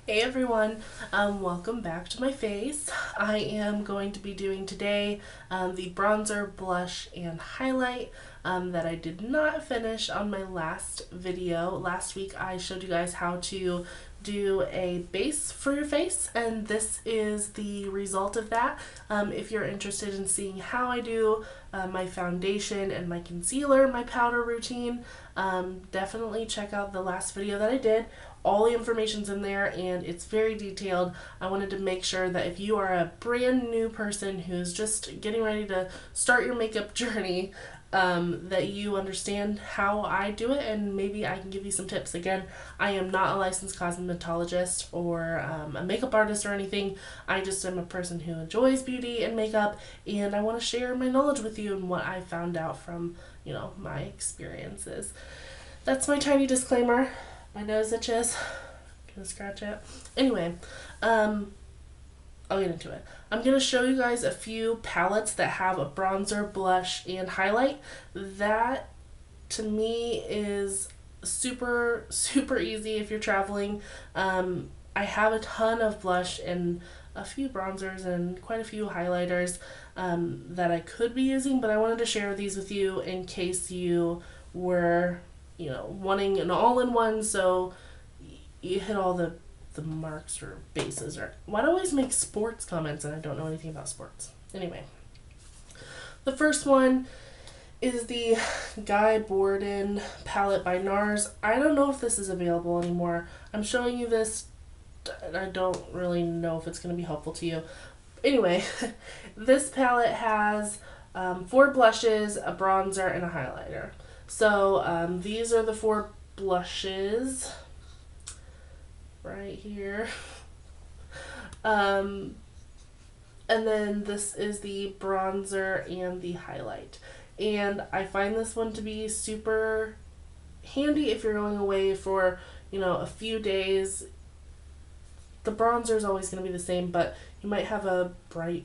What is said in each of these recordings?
Hey everyone, welcome back to my face. I am going to be doing today the bronzer, blush, and highlight that I did not finish on my last video. Last week I showed you guys how to do a base for your face, and this is the result of that. If you're interested in seeing how I do my foundation and my concealer, my powder routine, definitely check out the last video that I did. All the information's in there and it's very detailed. I wanted to make sure that if you are a brand new person who's just getting ready to start your makeup journey, that you understand how I do it, and maybe I can give you some tips. Again, I am not a licensed cosmetologist or a makeup artist or anything. I just am a person who enjoys beauty and makeup, and I want to share my knowledge with you and what I found out from, my experiences. That's my tiny disclaimer. My nose itches. I'm gonna scratch it. Anyway, I'll get into it. I'm going to show you guys a few palettes that have a bronzer, blush, and highlight. That, to me, is super, super easy if you're traveling. I have a ton of blush and a few bronzers and quite a few highlighters that I could be using, but I wanted to share these with you in case you were, wanting an all-in-one, so you hit all the marks or bases. Or why do I always make sports comments and I don't know anything about sports? Anyway, the first one is the Bourdin palette by NARS. I don't know if this is available anymore. I'm showing you this and I don't really know if it's going to be helpful to you. Anyway, this palette has 4 blushes, a bronzer, and a highlighter. So these are the 4 blushes right here. And then this is the bronzer and the highlight. And I find this one to be super handy if you're going away for, a few days. The bronzer is always going to be the same, but you might have a bright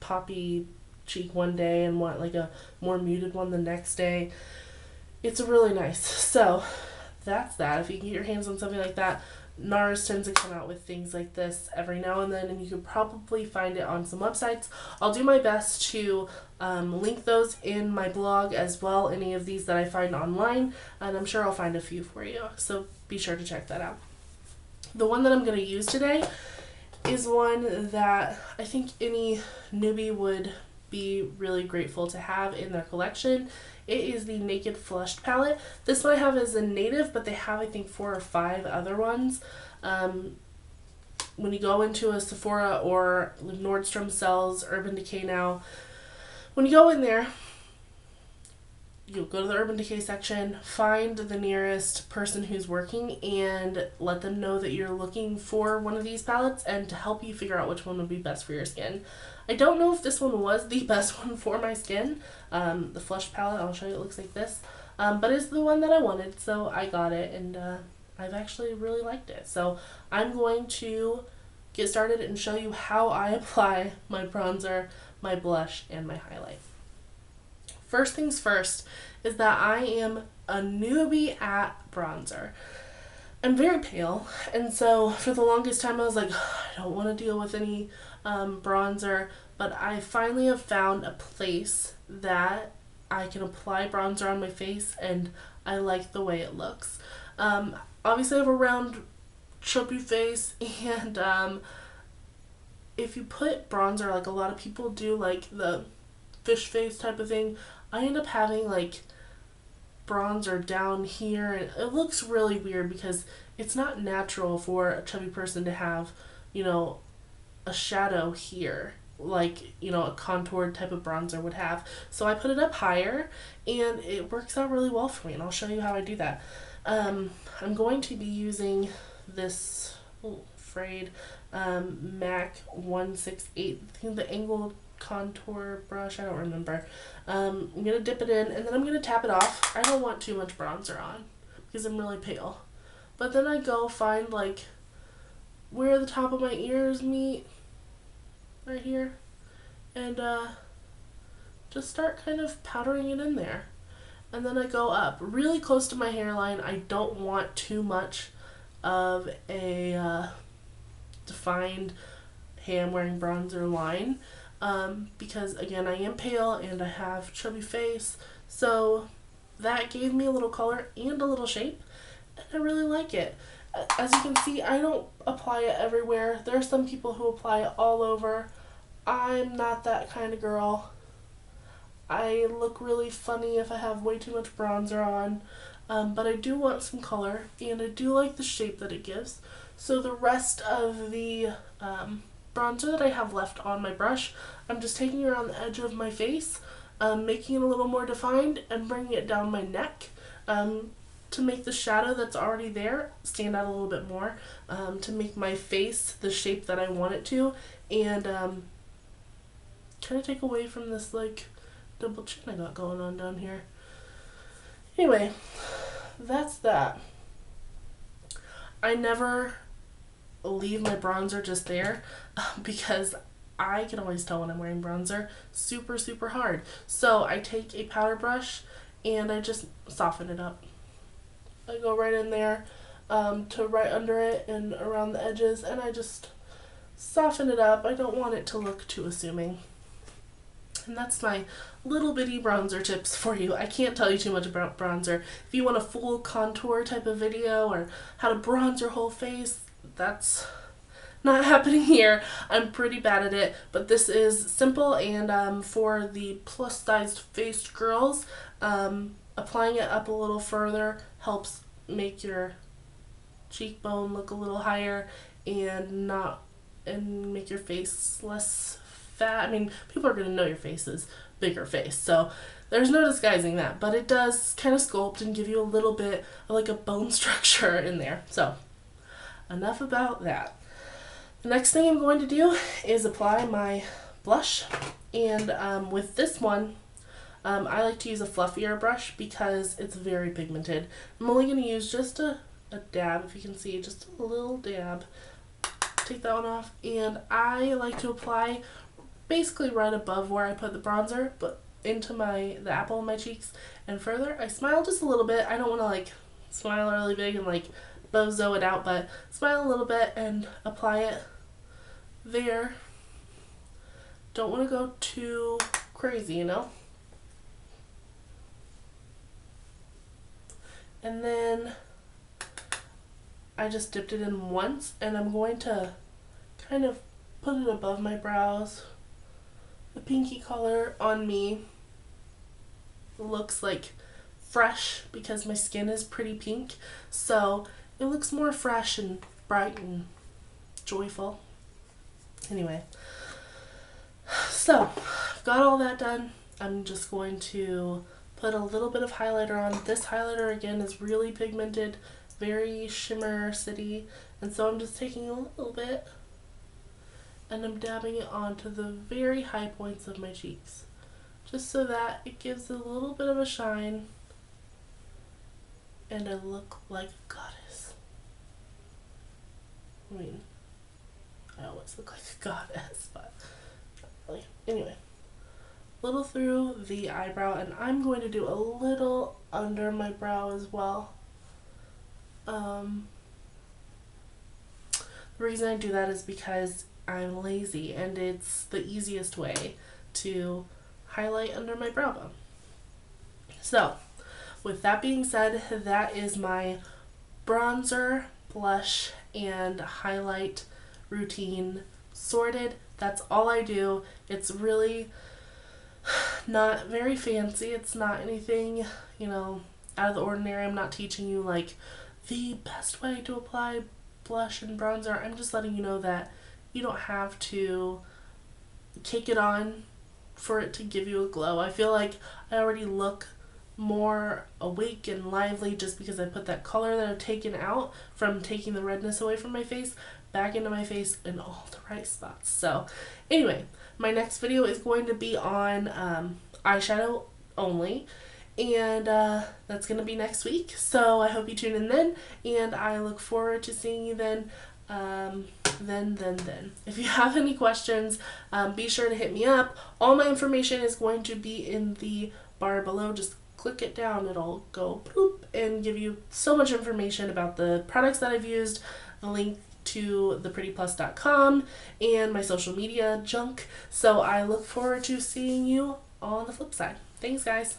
poppy cheek one day and want like a more muted one the next day. It's really nice. So that's that. If you can get your hands on something like that, NARS tends to come out with things like this every now and then, and you can probably find it on some websites. I'll do my best to link those in my blog as well, any of these that I find online, and I'm sure I'll find a few for you, so be sure to check that out. The one that I'm going to use today is one that I think any newbie would be really grateful to have in their collection. It is the Naked Flushed palette. This one I have as a native, but they have, I think, 4 or 5 other ones. When you go into a Sephora or Nordstrom sells Urban Decay now, when you go in there, you'll go to the Urban Decay section, find the nearest person who's working, and let them know that you're looking for one of these palettes and to help you figure out which one would be best for your skin. I don't know if this one was the best one for my skin. The Flush palette, I'll show you, it looks like this. But it's the one that I wanted, so I got it, and I've actually really liked it. So I'm going to get started and show you how I apply my bronzer, my blush, and my highlight. First things first is that I am a newbie at bronzer. I'm very pale, and so for the longest time I was like, I don't want to deal with any bronzer, but I finally have found a place that I can apply bronzer on my face and I like the way it looks. Obviously I have a round chubby face, and if you put bronzer, like a lot of people do, like the fish face type of thing, I end up having like bronzer down here, and it looks really weird because it's not natural for a chubby person to have, a shadow here like, a contoured type of bronzer would have. So I put it up higher and it works out really well for me, and I'll show you how I do that. I'm going to be using this frayed MAC 168, I think the angled contour brush, I don't remember. I'm going to dip it in and then I'm going to tap it off. I don't want too much bronzer on because I'm really pale. But then I go find like where the top of my ears meet, right here, and just start kind of powdering it in there. And then I go up really close to my hairline. I don't want too much of a defined, hey, I'm wearing bronzer line. Because again, I am pale and I have chubby face, so that gave me a little color and a little shape, and I really like it. As you can see, I don't apply it everywhere. There are some people who apply it all over. I'm not that kind of girl. I look really funny if I have way too much bronzer on, but I do want some color, and I do like the shape that it gives. So the rest of the bronzer that I have left on my brush, I'm just taking it around the edge of my face, making it a little more defined, and bringing it down my neck to make the shadow that's already there stand out a little bit more, to make my face the shape that I want it to, and kind of take away from this like double chin I got going on down here. Anyway, that's that. I never leave my bronzer just there because I can always tell when I'm wearing bronzer super hard. So I take a powder brush and I just soften it up. I go right in there to right under it and around the edges, and I just soften it up. I don't want it to look too assuming. And that's my little bitty bronzer tips for you. I can't tell you too much about bronzer. If you want a full contour type of video or how to bronze your whole face, that's not happening here. I'm pretty bad at it, but this is simple, and for the plus sized faced girls, applying it up a little further helps make your cheekbone look a little higher and make your face less fat. I mean, people are going to know your face is bigger face, so there's no disguising that, but it does kind of sculpt and give you a little bit of like a bone structure in there. So enough about that. The next thing I'm going to do is apply my blush, and with this one, I like to use a fluffier brush because it's very pigmented. I'm only going to use just a dab, if you can see, just a little dab. Take that one off, and I like to apply basically right above where I put the bronzer, but into the apple of my cheeks and further. I smile just a little bit. I don't want to like smile really big and like bozo it out, but smile a little bit and apply it there. Don't want to go too crazy, you know? And then I just dipped it in once, and I'm going to kind of put it above my brows. The pinky color on me looks like fresh because my skin is pretty pink, so it looks more fresh and bright and joyful. Anyway, so I've got all that done. I'm just going to put a little bit of highlighter on. This highlighter again is really pigmented, very shimmer city, and so I'm just taking a little bit and I'm dabbing it onto the very high points of my cheeks, just so that it gives a little bit of a shine and I look like a goddess. I mean, I always look like a goddess, but really. Anyway, a little through the eyebrow, and I'm going to do a little under my brow as well. The reason I do that is because I'm lazy, and it's the easiest way to highlight under my brow bone. So, with that being said, that is my bronzer, blush, and highlight routine sorted. That's all I do. It's really not very fancy. It's not anything, you know, out of the ordinary. I'm not teaching you like the best way to apply blush and bronzer. I'm just letting you know that you don't have to take it on for it to give you a glow. I feel like I already look more awake and lively just because I put that color that I've taken out from taking the redness away from my face back into my face in all the right spots. So anyway, my next video is going to be on eyeshadow only, and that's going to be next week. So I hope you tune in then, and I look forward to seeing you then. If you have any questions, be sure to hit me up. All my information is going to be in the bar below. Just click it down, it'll go boop and give you so much information about the products that I've used, the link to ThePrettyPlus.com and my social media junk. So I look forward to seeing you on the flip side. Thanks, guys.